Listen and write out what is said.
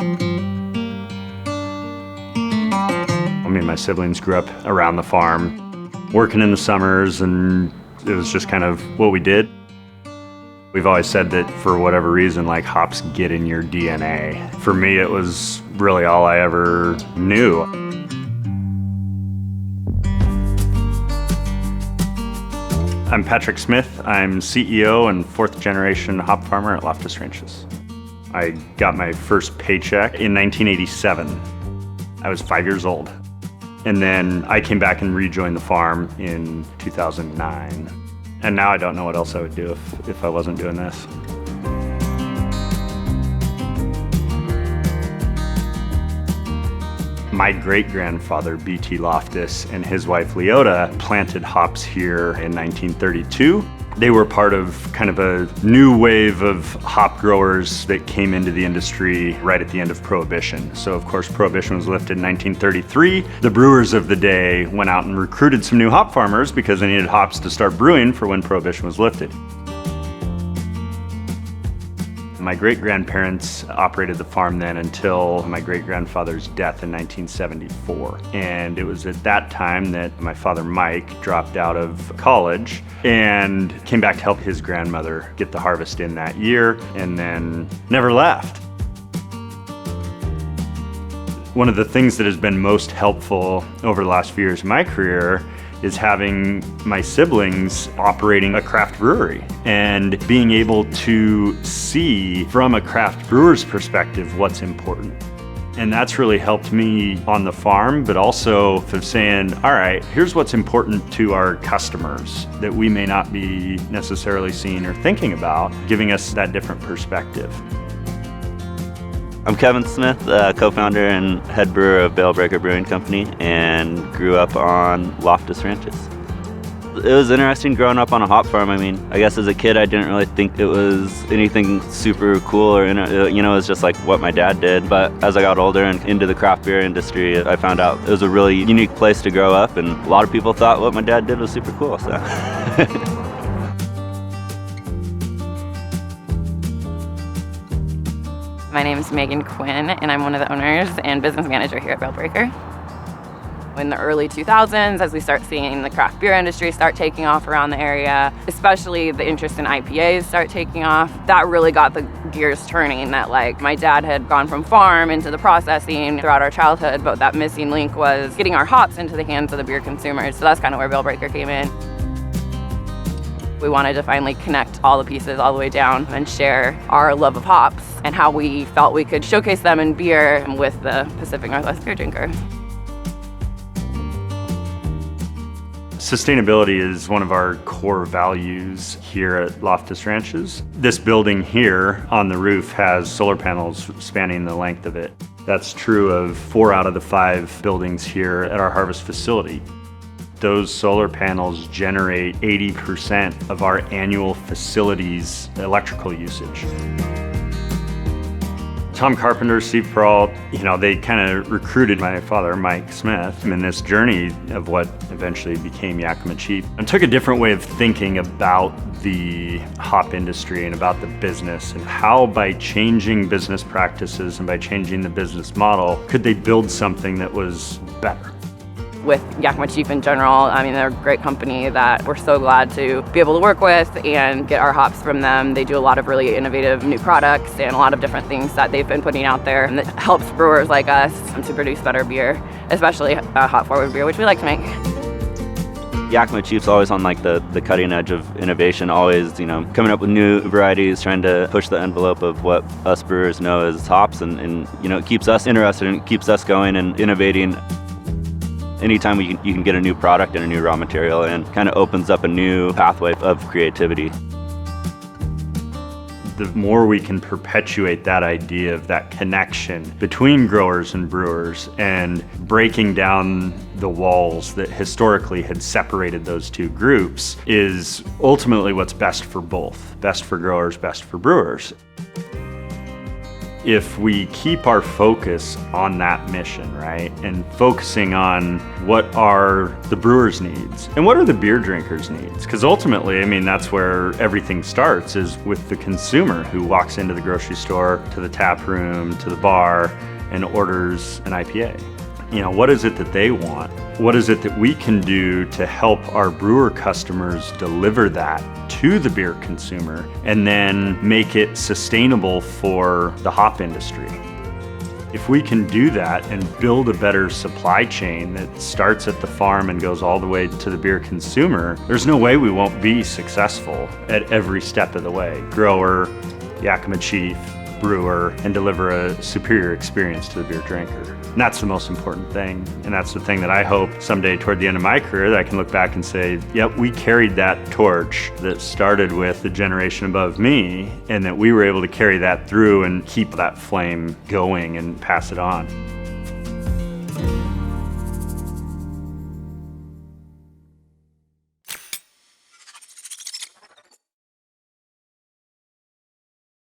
Me and my siblings grew up around the farm, working in the summers, and it was just kind of what we did. We've always said that for whatever reason, like, hops get in your DNA. For me, it was really all I ever knew. I'm Patrick Smith. I'm CEO and fourth generation hop farmer at Loftus Ranches. I got my first paycheck in 1987. I was 5 years old. And then I came back and rejoined the farm in 2009. And now I don't know what else I would do if I wasn't doing this. My great-grandfather, B.T. Loftus, and his wife, Leota, planted hops here in 1932. They were part of kind of a new wave of hop growers that came into the industry right at the end of Prohibition. So of course, Prohibition was lifted in 1933. The brewers of the day went out and recruited some new hop farmers because they needed hops to start brewing for when Prohibition was lifted. My great-grandparents operated the farm then until my great-grandfather's death in 1974. And it was at that time that my father, Mike, dropped out of college and came back to help his grandmother get the harvest in that year, and then never left. One of the things that has been most helpful over the last few years of my career is having my siblings operating a craft brewery and being able to see from a craft brewer's perspective what's important. And that's really helped me on the farm, but also of saying, all right, here's what's important to our customers that we may not be necessarily seeing or thinking about, giving us that different perspective. I'm Kevin Smith, co-founder and head brewer of Bale Breaker Brewing Company, and grew up on Loftus Ranches. It was interesting growing up on a hop farm. I mean, I guess as a kid I didn't really think it was anything super cool or, it was just like what my dad did. But as I got older and into the craft beer industry, I found out it was a really unique place to grow up, and a lot of people thought what my dad did was super cool, so. My name is Megan Quinn, and I'm one of the owners and business manager here at Bale Breaker. In the early 2000s, as we start seeing the craft beer industry start taking off around the area, especially the interest in IPAs start taking off, that really got the gears turning. That, like, my dad had gone from farm into the processing throughout our childhood, but that missing link was getting our hops into the hands of the beer consumers. So that's kind of where Bale Breaker came in. We wanted to finally connect all the pieces all the way down and share our love of hops and how we felt we could showcase them in beer with the Pacific Northwest beer drinker. Sustainability is one of our core values here at Loftus Ranches. This building here on the roof has solar panels spanning the length of it. That's true of 4 out of the 5 buildings here at our harvest facility. Those solar panels generate 80% of our annual facility's electrical usage. Tom Carpenter, Steve Peralt, they kind of recruited my father, Mike Smith, in this journey of what eventually became Yakima Chief, and took a different way of thinking about the hop industry and about the business, and how by changing business practices and by changing the business model, could they build something that was better. With Yakima Chief in general, I mean, they're a great company that we're so glad to be able to work with and get our hops from them. They do a lot of really innovative new products and a lot of different things that they've been putting out there, and that helps brewers like us to produce better beer, especially hop forward beer, which we like to make. Yakima Chief's always on like the cutting edge of innovation, always, coming up with new varieties, trying to push the envelope of what us brewers know as hops, and it keeps us interested and it keeps us going and innovating. Anytime you can get a new product and a new raw material, and kind of opens up a new pathway of creativity. The more we can perpetuate that idea of that connection between growers and brewers, and breaking down the walls that historically had separated those two groups, is ultimately what's best for both. Best for growers, best for brewers. if we keep our focus on that mission, right? And focusing on what are the brewer's needs and what are the beer drinkers' needs? Because ultimately, I mean, that's where everything starts, is with the consumer who walks into the grocery store, to the tap room, to the bar, and orders an IPA. You know, what is it that they want? What is it that we can do to help our brewer customers deliver that to the beer consumer and then make it sustainable for the hop industry? If we can do that and build a better supply chain that starts at the farm and goes all the way to the beer consumer, there's no way we won't be successful at every step of the way. Grower, Yakima Chief, brewer, and deliver a superior experience to the beer drinker. And that's the most important thing. And that's the thing that I hope someday toward the end of my career that I can look back and say, yep, we carried that torch that started with the generation above me, and that we were able to carry that through and keep that flame going and pass it on.